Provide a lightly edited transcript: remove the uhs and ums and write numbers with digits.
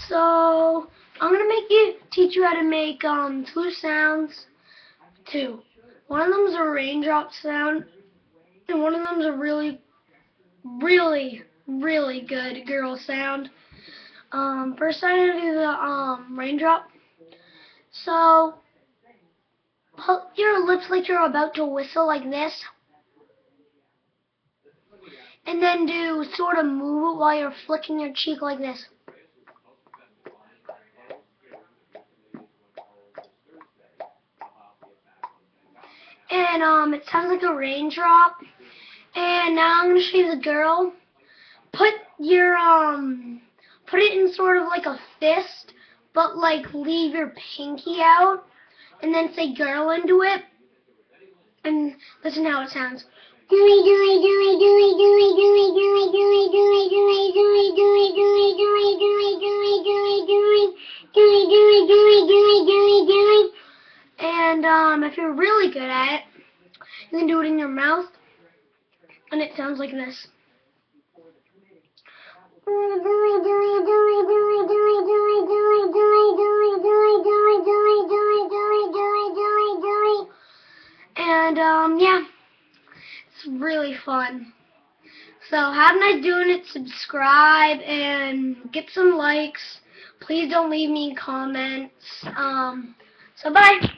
So I'm gonna teach you how to make two sounds. Two. One of them is a raindrop sound, and one of them is a really good girl sound. First I'm gonna do the raindrop. So put your lips like you're about to whistle like this. And then do sort of move it while you're flicking your cheek like this. And it sounds like a raindrop. And now I'm gonna show you the girl. Put it in sort of like a fist, but like leave your pinky out, and then say girl into it. And listen how it sounds. And if you're really good at it, you can do it in your mouth, and it sounds like this. And yeah, it's really fun. So have a nice doing it. Subscribe and get some likes. Please don't leave me comments. So bye.